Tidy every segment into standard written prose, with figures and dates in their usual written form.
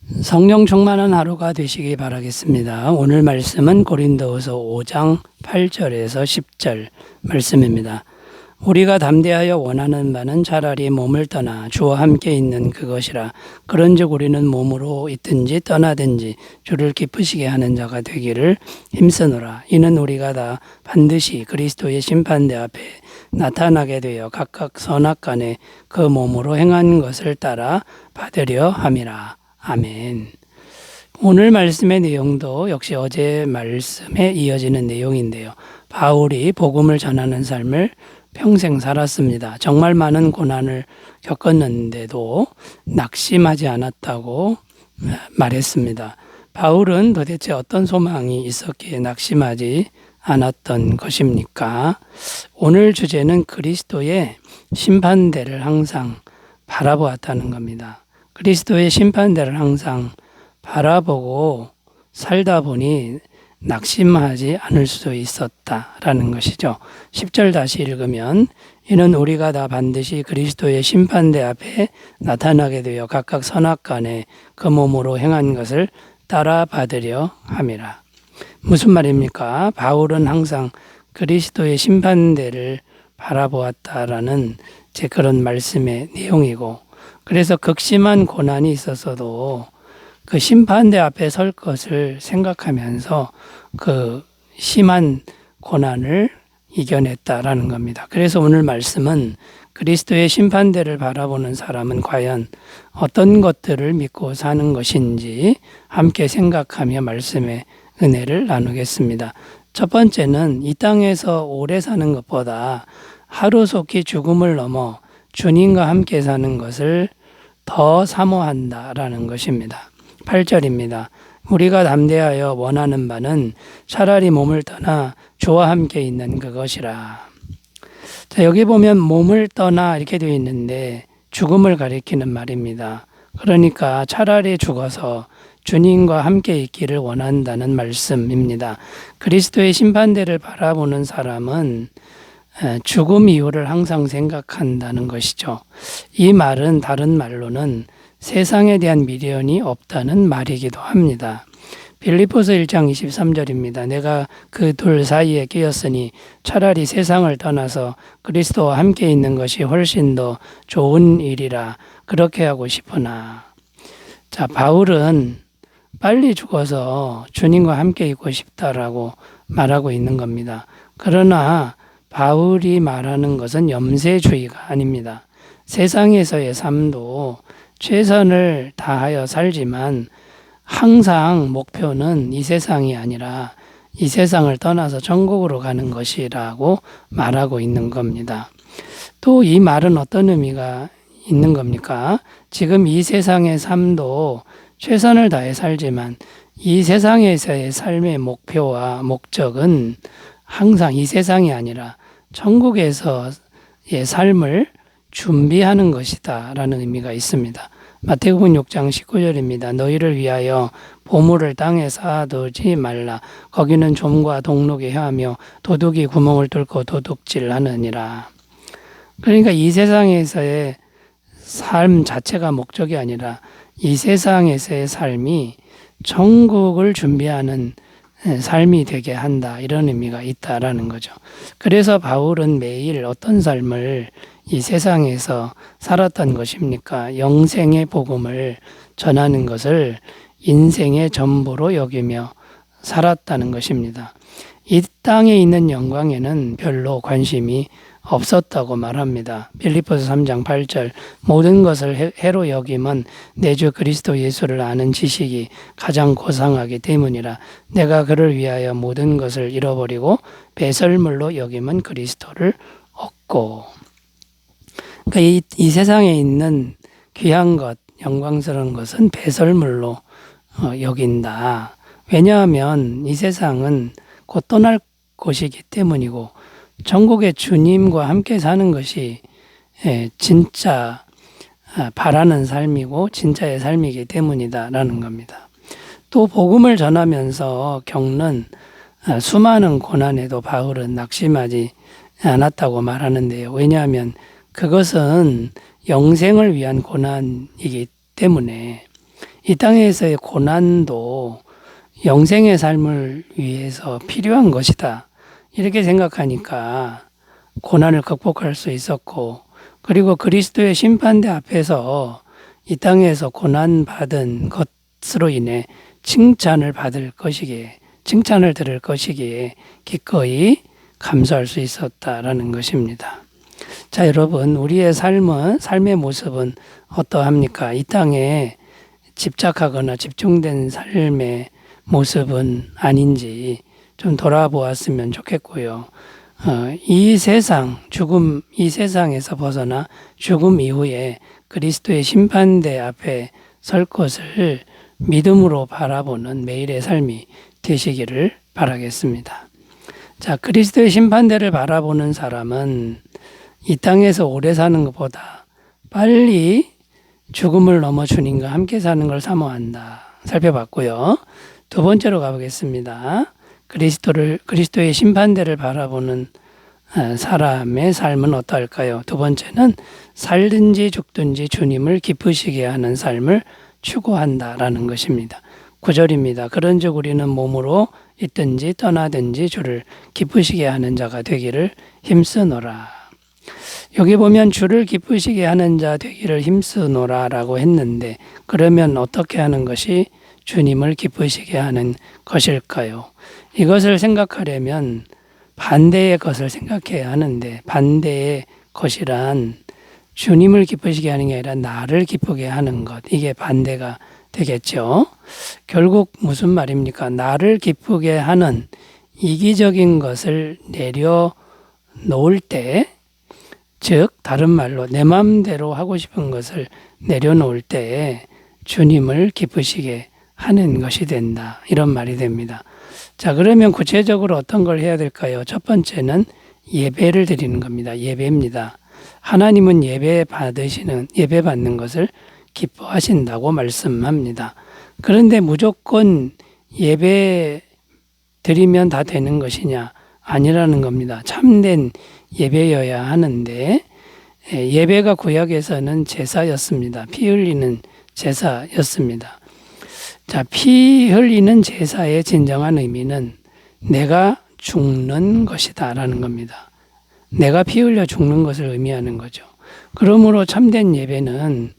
성령 충만한 하루가 되시기 바라겠습니다. 오늘 말씀은 고린도후서 5장 8절에서 10절 말씀입니다. 우리가 담대하여 원하는 바는 차라리 몸을 떠나 주와 함께 있는 그것이라. 그런즉 우리는 몸으로 있든지 떠나든지 주를 기쁘시게 하는 자가 되기를 힘쓰노라. 이는 우리가 다 반드시 그리스도의 심판대 앞에 나타나게 되어 각각 선악간에 그 몸으로 행한 것을 따라 받으려 함이라. 아멘. 오늘 말씀의 내용도 역시 어제 말씀에 이어지는 내용인데요. 바울이 복음을 전하는 삶을 평생 살았습니다. 정말 많은 고난을 겪었는데도 낙심하지 않았다고 말했습니다. 바울은 도대체 어떤 소망이 있었기에 낙심하지 않았던 것입니까? 오늘 주제는 그리스도의 심판대를 항상 바라보았다는 겁니다. 그리스도의 심판대를 항상 바라보고 살다 보니 낙심하지 않을 수 있었다라는 것이죠. 10절 다시 읽으면 이는 우리가 다 반드시 그리스도의 심판대 앞에 나타나게 되어 각각 선악간에 그 몸으로 행한 것을 따라 받으려 함이라. 무슨 말입니까? 바울은 항상 그리스도의 심판대를 바라보았다라는 제 그런 말씀의 내용이고, 그래서 극심한 고난이 있었어도 그 심판대 앞에 설 것을 생각하면서 그 심한 고난을 이겨냈다라는 겁니다. 그래서 오늘 말씀은 그리스도의 심판대를 바라보는 사람은 과연 어떤 것들을 믿고 사는 것인지 함께 생각하며 말씀의 은혜를 나누겠습니다. 첫 번째는 이 땅에서 오래 사는 것보다 하루속히 죽음을 넘어 주님과 함께 사는 것을 더 사모한다라는 것입니다. 8절입니다. 우리가 담대하여 원하는 바는 차라리 몸을 떠나 주와 함께 있는 그것이라. 자, 여기 보면 몸을 떠나 이렇게 되어 있는데 죽음을 가리키는 말입니다. 그러니까 차라리 죽어서 주님과 함께 있기를 원한다는 말씀입니다. 그리스도의 심판대를 바라보는 사람은 죽음 이후를 항상 생각한다는 것이죠. 이 말은 다른 말로는 세상에 대한 미련이 없다는 말이기도 합니다. 빌립보서 1장 23절입니다. 내가 그 둘 사이에 끼었으니 차라리 세상을 떠나서 그리스도와 함께 있는 것이 훨씬 더 좋은 일이라 그렇게 하고 싶으나. 자, 바울은 빨리 죽어서 주님과 함께 있고 싶다라고 말하고 있는 겁니다. 그러나 바울이 말하는 것은 염세주의가 아닙니다. 세상에서의 삶도 최선을 다하여 살지만 항상 목표는 이 세상이 아니라 이 세상을 떠나서 천국으로 가는 것이라고 말하고 있는 겁니다. 또 이 말은 어떤 의미가 있는 겁니까? 지금 이 세상의 삶도 최선을 다해 살지만 이 세상에서의 삶의 목표와 목적은 항상 이 세상이 아니라 천국에서의 삶을 준비하는 것이다 라는 의미가 있습니다. 마태복음 6장 19절입니다. 너희를 위하여 보물을 땅에 쌓아두지 말라. 거기는 좀과 동록이 헤하며 도둑이 구멍을 뚫고 도둑질하느니라. 그러니까 이 세상에서의 삶 자체가 목적이 아니라 이 세상에서의 삶이 천국을 준비하는 삶이 되게 한다, 이런 의미가 있다라는 거죠. 그래서 바울은 매일 어떤 삶을 이 세상에서 살았던 것입니까? 영생의 복음을 전하는 것을 인생의 전부로 여기며 살았다는 것입니다. 이 땅에 있는 영광에는 별로 관심이 없었다고 말합니다. 빌립보서 3장 8절 모든 것을 해로 여김은 내 주 그리스도 예수를 아는 지식이 가장 고상하기 때문이라. 내가 그를 위하여 모든 것을 잃어버리고 배설물로 여김은 그리스도를 얻고. 그러니까 이 세상에 있는 귀한 것, 영광스러운 것은 배설물로 여긴다. 왜냐하면 이 세상은 곧 떠날 곳이기 때문이고 천국의 주님과 함께 사는 것이 진짜 바라는 삶이고 진짜의 삶이기 때문이다라는 겁니다. 또 복음을 전하면서 겪는 수많은 고난에도 바울은 낙심하지 않았다고 말하는데요. 왜냐하면 그것은 영생을 위한 고난이기 때문에 이 땅에서의 고난도 영생의 삶을 위해서 필요한 것이다. 이렇게 생각하니까 고난을 극복할 수 있었고, 그리고 그리스도의 심판대 앞에서 이 땅에서 고난받은 것으로 인해 칭찬을 들을 것이기에 기꺼이 감사할 수 있었다라는 것입니다. 자, 여러분, 우리의 삶의 모습은 어떠합니까? 이 땅에 집착하거나 집중된 삶의 모습은 아닌지 좀 돌아보았으면 좋겠고요. 이 세상에서 벗어나 죽음 이후에 그리스도의 심판대 앞에 설 것을 믿음으로 바라보는 매일의 삶이 되시기를 바라겠습니다. 자, 그리스도의 심판대를 바라보는 사람은 이 땅에서 오래 사는 것보다 빨리 죽음을 넘어 주님과 함께 사는 걸 사모한다. 살펴봤고요. 두 번째로 가보겠습니다. 그리스도의 심판대를 바라보는 사람의 삶은 어떨까요? 두 번째는 살든지 죽든지 주님을 기쁘시게 하는 삶을 추구한다라는 것입니다. 9절입니다. 그런즉 우리는 몸으로 있든지 떠나든지 주를 기쁘시게 하는 자가 되기를 힘쓰노라. 여기 보면 주를 기쁘시게 하는 자 되기를 힘쓰노라라고 했는데, 그러면 어떻게 하는 것이 주님을 기쁘시게 하는 것일까요? 이것을 생각하려면 반대의 것을 생각해야 하는데, 반대의 것이란 주님을 기쁘시게 하는 게 아니라 나를 기쁘게 하는 것, 이게 반대가 되겠죠. 결국 무슨 말입니까? 나를 기쁘게 하는 이기적인 것을 내려놓을 때, 즉 다른 말로 내 마음대로 하고 싶은 것을 내려놓을 때 주님을 기쁘시게 하는 것이 된다, 이런 말이 됩니다. 자, 그러면 구체적으로 어떤 걸 해야 될까요? 첫 번째는 예배를 드리는 겁니다. 예배입니다. 하나님은 예배 받는 것을 기뻐하신다고 말씀합니다. 그런데 무조건 예배 드리면 다 되는 것이냐? 아니라는 겁니다. 참된 예배여야 하는데, 예배가 구약에서는 제사였습니다. 피 흘리는 제사였습니다. 자, 피 흘리는 제사의 진정한 의미는 내가 죽는 것이다 라는 겁니다. 내가 피 흘려 죽는 것을 의미하는 거죠. 그러므로 참된 예배는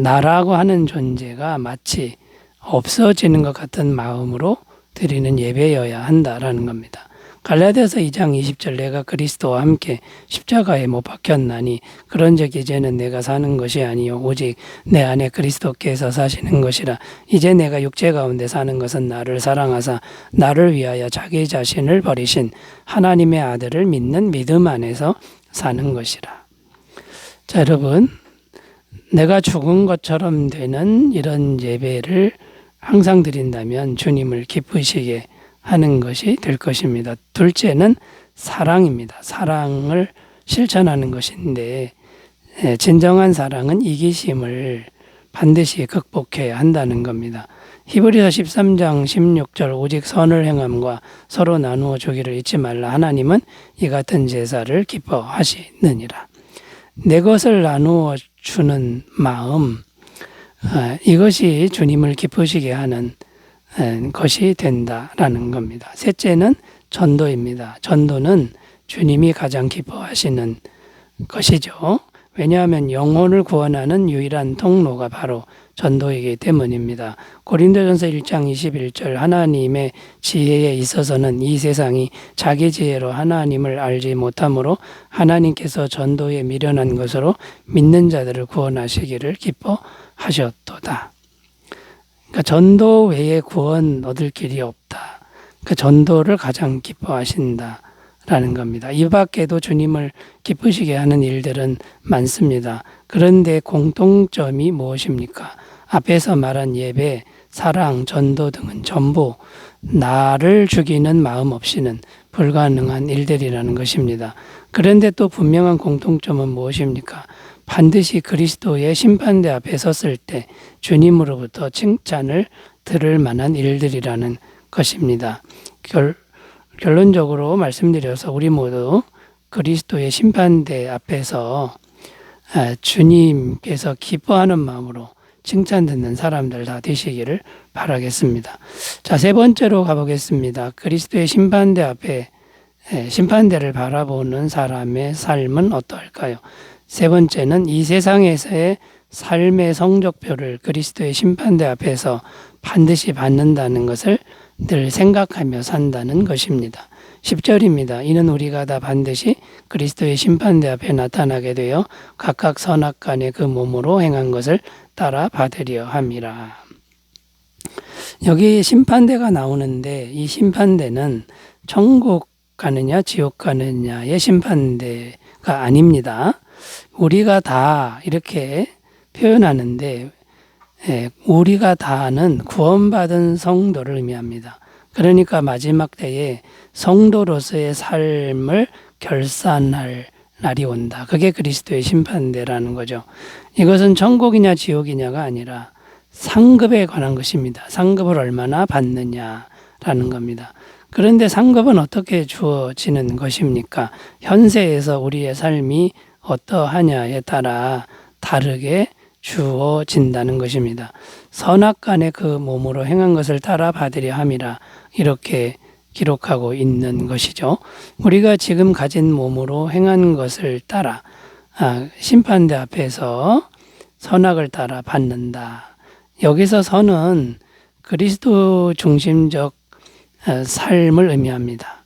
나라고 하는 존재가 마치 없어지는 것 같은 마음으로 드리는 예배여야 한다라는 겁니다. 갈라디아서 2장 20절 내가 그리스도와 함께 십자가에 못 박혔나니 그런즉 이제는 내가 사는 것이 아니요 오직 내 안에 그리스도께서 사시는 것이라. 이제 내가 육체 가운데 사는 것은 나를 사랑하사 나를 위하여 자기 자신을 버리신 하나님의 아들을 믿는 믿음 안에서 사는 것이라. 자, 여러분, 내가 죽은 것처럼 되는 이런 예배를 항상 드린다면 주님을 기쁘시게 하는 것이 될 것입니다. 둘째는 사랑입니다. 사랑을 실천하는 것인데, 진정한 사랑은 이기심을 반드시 극복해야 한다는 겁니다. 히브리서 13장 16절 오직 선을 행함과 서로 나누어 주기를 잊지 말라. 하나님은 이 같은 제사를 기뻐하시느니라. 내 것을 나누어 주는 마음, 이것이 주님을 기쁘시게 하는 것이 된다라는 겁니다. 셋째는 전도입니다. 전도는 주님이 가장 기뻐하시는 것이죠. 왜냐하면 영혼을 구원하는 유일한 통로가 바로 전도이기 때문입니다. 고린도전서 1장 21절 하나님의 지혜에 있어서는 이 세상이 자기 지혜로 하나님을 알지 못하므로 하나님께서 전도에 미련한 것으로 믿는 자들을 구원하시기를 기뻐하셨도다. 그러니까 전도 외에 구원 얻을 길이 없다. 그 전도를 가장 기뻐하신다라는 겁니다. 이 밖에도 주님을 기쁘시게 하는 일들은 많습니다. 그런데 공통점이 무엇입니까? 앞에서 말한 예배, 사랑, 전도 등은 전부 나를 죽이는 마음 없이는 불가능한 일들이라는 것입니다. 그런데 또 분명한 공통점은 무엇입니까? 반드시 그리스도의 심판대 앞에 섰을 때 주님으로부터 칭찬을 들을 만한 일들이라는 것입니다. 결론적으로 말씀드려서 우리 모두 그리스도의 심판대 앞에서 주님께서 기뻐하는 마음으로 칭찬 듣는 사람들 다 되시기를 바라겠습니다. 자, 세 번째로 가보겠습니다. 그리스도의 심판대 앞에 심판대를 바라보는 사람의 삶은 어떠할까요? 세 번째는 이 세상에서의 삶의 성적표를 그리스도의 심판대 앞에서 반드시 받는다는 것을 늘 생각하며 산다는 것입니다. 10절입니다. 이는 우리가 다 반드시 그리스도의 심판대 앞에 나타나게 되어 각각 선악간에 그 몸으로 행한 것을 따라 받으려 함이라. 여기 심판대가 나오는데 이 심판대는 천국 가느냐 지옥 가느냐의 심판대가 아닙니다. 우리가 다 이렇게 표현하는데 우리가 다는 구원받은 성도를 의미합니다. 그러니까 마지막 때에 성도로서의 삶을 결산할 날이 온다. 그게 그리스도의 심판대라는 거죠. 이것은 천국이냐 지옥이냐가 아니라 상급에 관한 것입니다. 상급을 얼마나 받느냐라는 겁니다. 그런데 상급은 어떻게 주어지는 것입니까? 현세에서 우리의 삶이 어떠하냐에 따라 다르게 주어진다는 것입니다. 선악간에 그 몸으로 행한 것을 따라 받으려 함이라 이렇게 기록하고 있는 것이죠. 우리가 지금 가진 몸으로 행한 것을 따라 심판대 앞에서 선악을 따라 받는다. 여기서 선은 그리스도 중심적 삶을 의미합니다.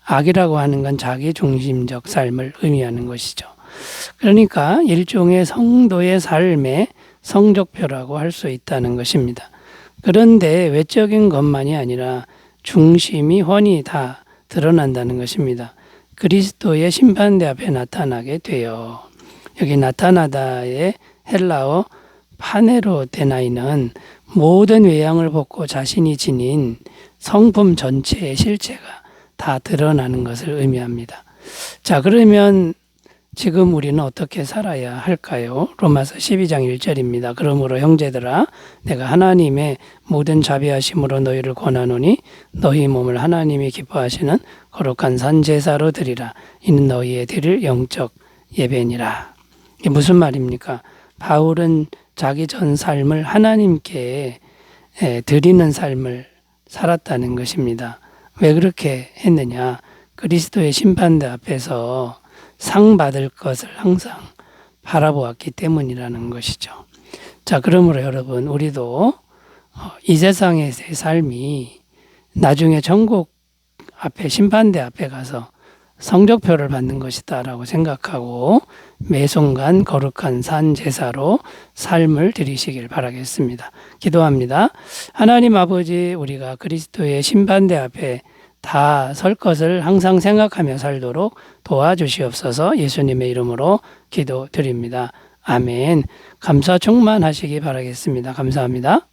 악이라고 하는 건 자기 중심적 삶을 의미하는 것이죠. 그러니까 일종의 성도의 삶의 성적표라고 할 수 있다는 것입니다. 그런데 외적인 것만이 아니라 중심이 훤히 다 드러난다는 것입니다. 그리스도의 심판대 앞에 나타나게 돼요. 여기 나타나다의 헬라어 파네로데나이는 모든 외양을 벗고 자신이 지닌 성품 전체의 실체가 다 드러나는 것을 의미합니다. 자, 그러면 지금 우리는 어떻게 살아야 할까요? 로마서 12장 1절입니다. 그러므로 형제들아 내가 하나님의 모든 자비하심으로 너희를 권하노니 너희 몸을 하나님이 기뻐하시는 거룩한 산 제사로 드리라. 이는 너희의 드릴 영적 예배니라. 이게 무슨 말입니까? 바울은 자기 전 삶을 하나님께 드리는 삶을 살았다는 것입니다. 왜 그렇게 했느냐? 그리스도의 심판대 앞에서 상 받을 것을 항상 바라보았기 때문이라는 것이죠. 자, 그러므로 여러분 우리도 이 세상의 삶이 나중에 천국 앞에 심판대 앞에 가서 성적표를 받는 것이다라고 생각하고 매 순간 거룩한 산 제사로 삶을 드리시길 바라겠습니다. 기도합니다. 하나님 아버지, 우리가 그리스도의 심판대 앞에 다 설 것을 항상 생각하며 살도록 도와주시옵소서. 예수님의 이름으로 기도드립니다. 아멘. 감사 충만하시기 바라겠습니다. 감사합니다.